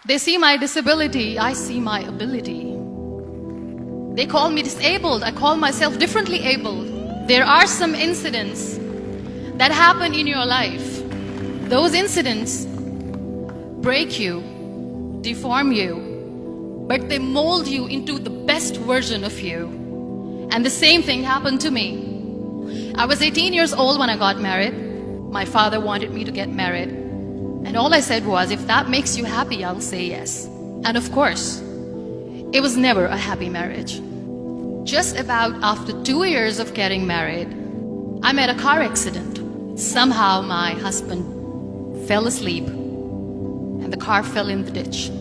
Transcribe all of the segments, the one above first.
They see my disability, I see my ability. They call me disabled, I call myself differently abled. There are some incidents that happen in your life. Those incidents break you, deform you, but they mold you into the best version of you. And the same thing happened to me. I was 18 years old when I got married. My father wanted me to get married. And all I said was, if that makes you happy, I'll say yes. And of course, it was never a happy marriage. Just about after 2 years of getting married, I met a car accident. Somehow my husband fell asleep and the car fell in the ditch.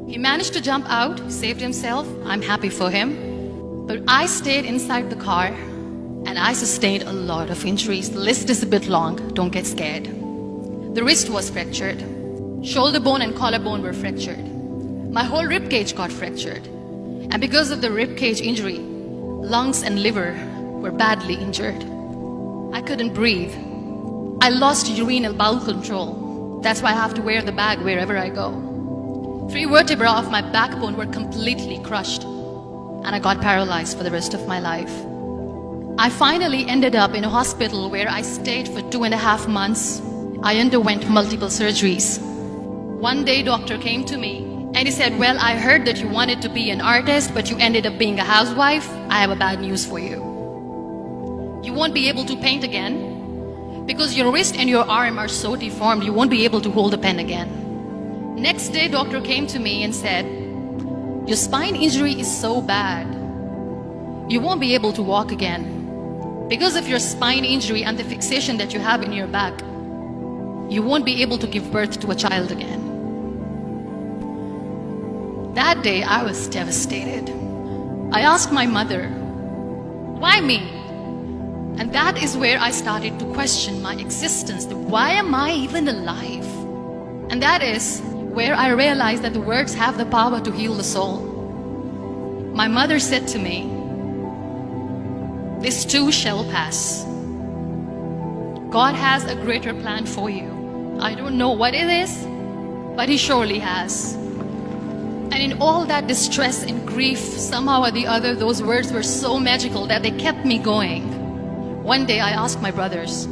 He managed to jump out, saved himself. I'm happy for him. But I stayed inside the car and I sustained a lot of injuries. The list is a bit long, don't get scared. The wrist was fractured. Shoulder bone and collarbone were fractured. My whole rib cage got fractured. And because of the rib cage injury, lungs and liver were badly injured. I couldn't breathe. I lost urinary bowel control. That's why I have to wear the bag wherever I go. 3 vertebrae of my backbone were completely crushed. And I got paralyzed for the rest of my life. I finally ended up in a hospital where I stayed for 2.5 months. I underwent multiple surgeries. One day, doctor came to me and he said, well, I heard that you wanted to be an artist, but you ended up being a housewife. I have a bad news for you. You won't be able to paint again because your wrist and your arm are so deformed, you won't be able to hold a pen again. Next day, doctor came to me and said, your spine injury is so bad, you won't be able to walk again. Because of your spine injury and the fixation that you have in your back, you won't be able to give birth to a child again. That day, I was devastated. I asked my mother, why me? And that is where I started to question my existence. Why am I even alive? And that is where I realized that the words have the power to heal the soul. My mother said to me, this too shall pass. God has a greater plan for you. I don't know what it is, but He surely has. And in all that distress and grief, somehow or the other, those words were so magical that they kept me going. One day I asked my brothers,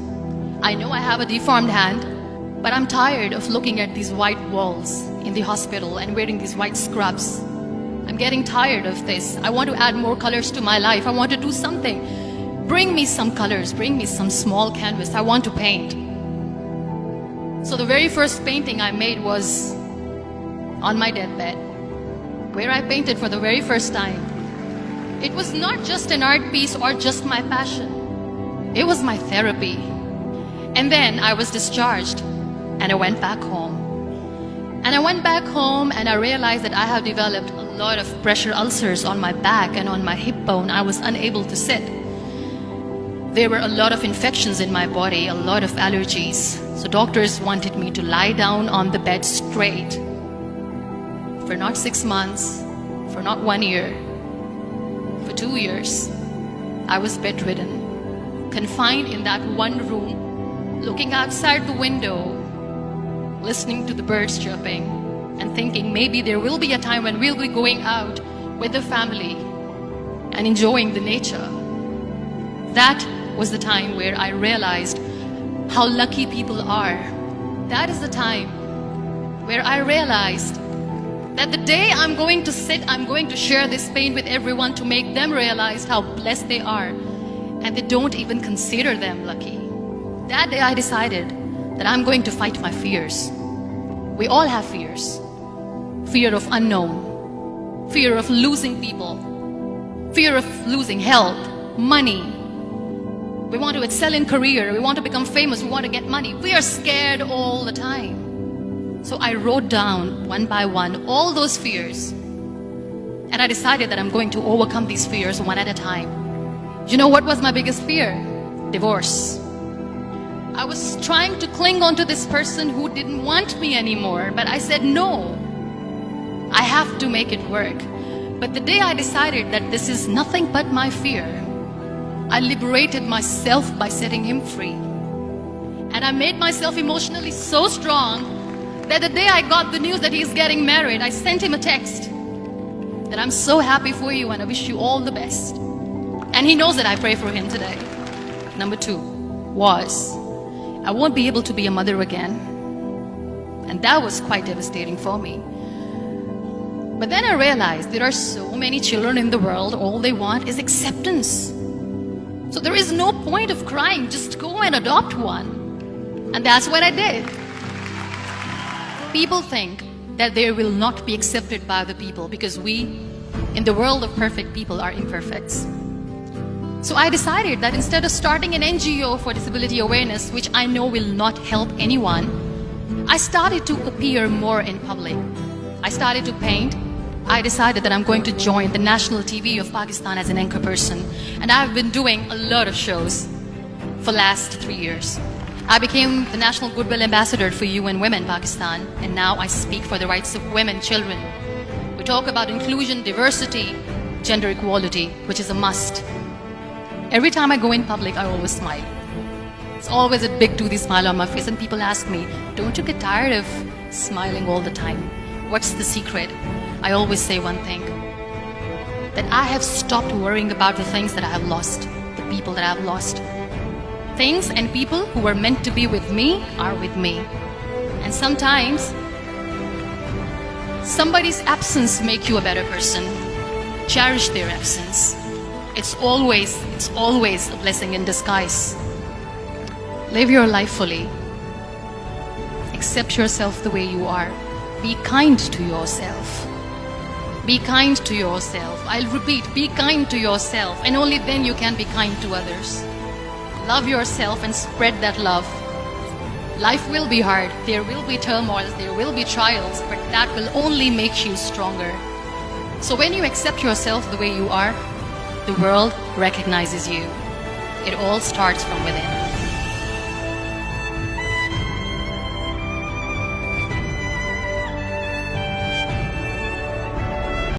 I know I have a deformed hand, but I'm tired of looking at these white walls in the hospital and wearing these white scrubs. I'm getting tired of this. I want to add more colors to my life. I want to do something. Bring me some colors. Bring me some small canvas. I want to paint. So the very first painting I made was on my deathbed, where I painted for the very first time. It was not just an art piece or just my passion. It was my therapy. And then I was discharged and I went back home. And I went back home and I realized that I have developed a lot of pressure ulcers on my back and on my hip bone. I was unable to sit. There were a lot of infections in my body, a lot of allergies. So doctors wanted me to lie down on the bed straight for not 6 months, for not 1 year, for 2 years. I was bedridden, confined in that one room, looking outside the window, listening to the birds chirping and thinking maybe there will be a time when we'll be going out with the family and enjoying the nature. That was the time where I realized how lucky people are. That is the time where I realized that the day I'm going to sit, I'm going to share this pain with everyone to make them realize how blessed they are, and they don't even consider them lucky. That day I decided that I'm going to fight my fears. We all have fears. Fear of unknown, fear of losing people, fear of losing health, money. We want to excel in career, we want to become famous, we want to get money. We are scared all the time. So I wrote down one by one all those fears. And I decided that I'm going to overcome these fears one at a time. You know what was my biggest fear? Divorce. I was trying to cling on to this person who didn't want me anymore, but I said no. I have to make it work. But the day I decided that this is nothing but my fear, I liberated myself by setting him free. And I made myself emotionally so strong that the day I got the news that he's getting married, I sent him a text that I'm so happy for you and I wish you all the best. And he knows that I pray for him today. Number 2 was, I won't be able to be a mother again. And that was quite devastating for me. But then I realized there are so many children in the world, all they want is acceptance. So there is no point of crying, just go and adopt one. And that's what I did. People think that they will not be accepted by the people because we, in the world of perfect people, are imperfects. So I decided that instead of starting an NGO for disability awareness, which I know will not help anyone, I started to appear more in public. I started to paint. I decided that I'm going to join the national TV of Pakistan as an anchor person. And I've been doing a lot of shows for the last 3 years. I became the National Goodwill Ambassador for UN Women Pakistan, and now I speak for the rights of women, children. We talk about inclusion, diversity, gender equality, which is a must. Every time I go in public, I always smile. It's always a big toothy smile on my face, and people ask me, don't you get tired of smiling all the time? What's the secret? I always say one thing, that I have stopped worrying about the things that I have lost, the people that I have lost. Things and people who were meant to be with me are with me. And sometimes, somebody's absence makes you a better person. Cherish their absence. It's always a blessing in disguise. Live your life fully. Accept yourself the way you are. Be kind to yourself. Be kind to yourself. I'll repeat, be kind to yourself, and only then you can be kind to others. Love yourself and spread that love. Life will be hard. There will be turmoils, there will be trials, but that will only make you stronger. So when you accept yourself the way you are, the world recognizes you. It all starts from within.